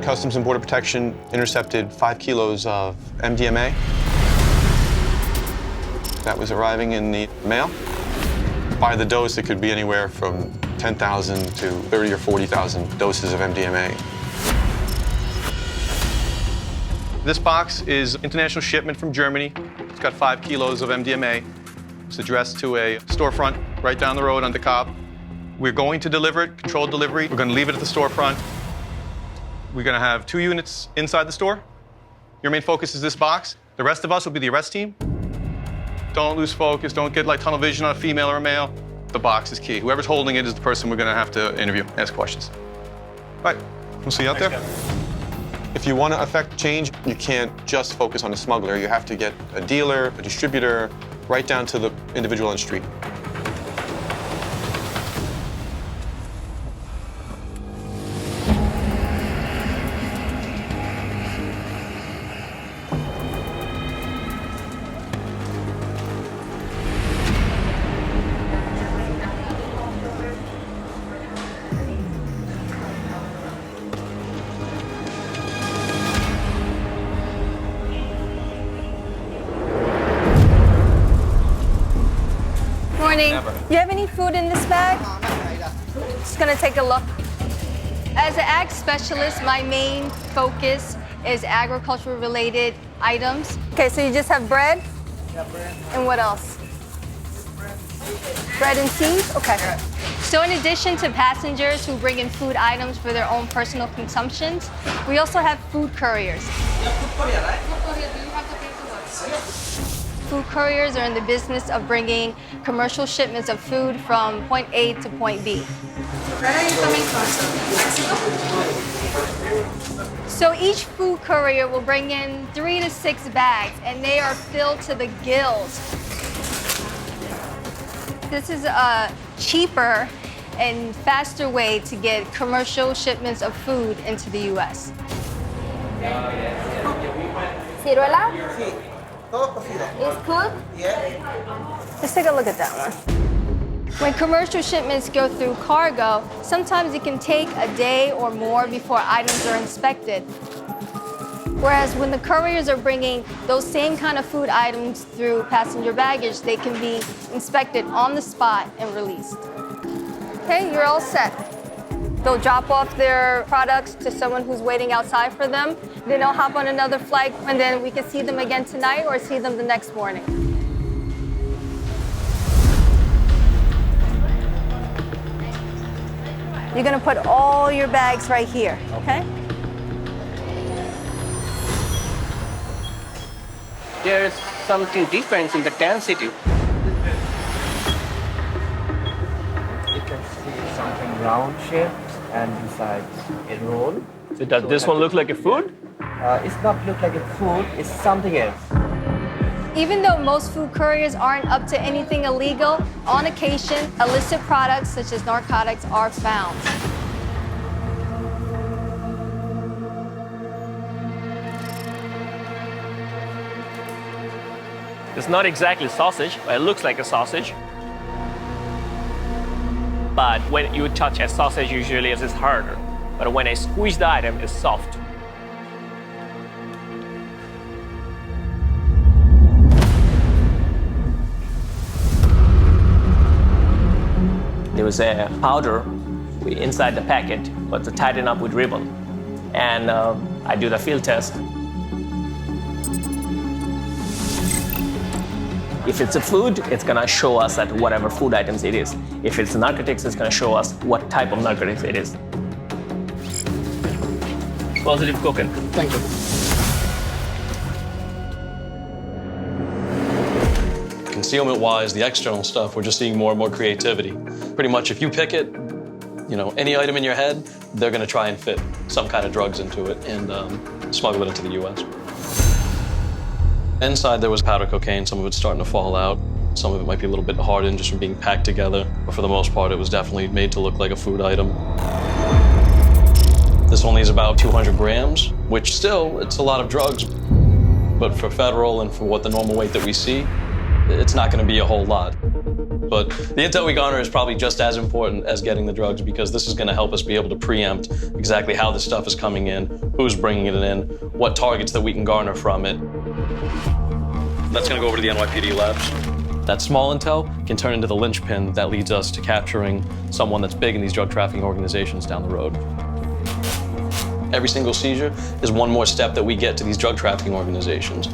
Customs and Border Protection intercepted 5 kilos of MDMA that was arriving in the mail. By the dose, it could be anywhere from 10,000 to 30 or 40,000 doses of MDMA. This box is international shipment from Germany. It's got 5 kilos of MDMA. It's addressed to a storefront right down the road on DeKalb. We're going to deliver it, controlled delivery. We're going to leave it at the storefront. We're going to have 2 units inside the store. Your main focus is this box. The rest of us will be the arrest team. Don't lose focus. Don't get like tunnel vision on a female or a male. The box is key. Whoever's holding it is the person we're going to have to interview, ask questions. All right, we'll see you out there. If you want to affect change, you can't just focus on a smuggler. You have to get a dealer, a distributor, right down to the individual on the street. You have any food in this bag? Just gonna take a look. As an ag specialist, my main focus is agricultural related items. Okay, so you just have bread? Yeah, bread. And what else? Bread and cheese? Okay. So in addition to passengers who bring in food items for their own personal consumptions, we also have food couriers. Yeah, food courier, right? Food courier, do you have the paperwork? Food couriers are in the business of bringing commercial shipments of food from point A to point B. Where are you coming from? Mexico? So each food courier will bring in 3 to 6 bags, and they are filled to the gills. This is a cheaper and faster way to get commercial shipments of food into the U.S. Ciruela? Sí. Todo cocido. It's cooked? Yeah. Let's take a look at that one. When commercial shipments go through cargo, sometimes it can take a day or more before items are inspected. Whereas when the couriers are bringing those same kind of food items through passenger baggage, they can be inspected on the spot and released. Okay, you're all set. They'll drop off their products to someone who's waiting outside for them. Then they'll hop on another flight, and then we can see them again tonight or see them the next morning. You're gonna put all your bags right here, okay? There is something different in the density. You can see something round shaped and inside a roll. So does this one look like a food? It's not look like a food, it's something else. Even though most food couriers aren't up to anything illegal, on occasion, illicit products such as narcotics are found. It's not exactly sausage, but it looks like a sausage. But when you touch a sausage, usually it's harder. But when I squeeze the item, it's soft. There was a powder inside the packet, but to tighten up with ribbon. And I do the field test. If it's a food, it's gonna show us that whatever food items it is. If it's narcotics, it's gonna show us what type of narcotics it is. Positive cooking. Thank you. Concealment-wise, the external stuff, we're just seeing more and more creativity. Pretty much if you pick it, you know, any item in your head, they're gonna try and fit some kind of drugs into it and smuggle it into the US. Inside there was powder cocaine, some of it's starting to fall out. Some of it might be a little bit hardened just from being packed together, but for the most part it was definitely made to look like a food item. This only is about 200 grams, which still, it's a lot of drugs, but for federal and for what the normal weight that we see, it's not gonna be a whole lot. But the intel we garner is probably just as important as getting the drugs, because this is going to help us be able to preempt exactly how this stuff is coming in, who's bringing it in, what targets that we can garner from it. That's going to go over to the NYPD labs. That small intel can turn into the linchpin that leads us to capturing someone that's big in these drug trafficking organizations down the road. Every single seizure is one more step that we get to these drug trafficking organizations.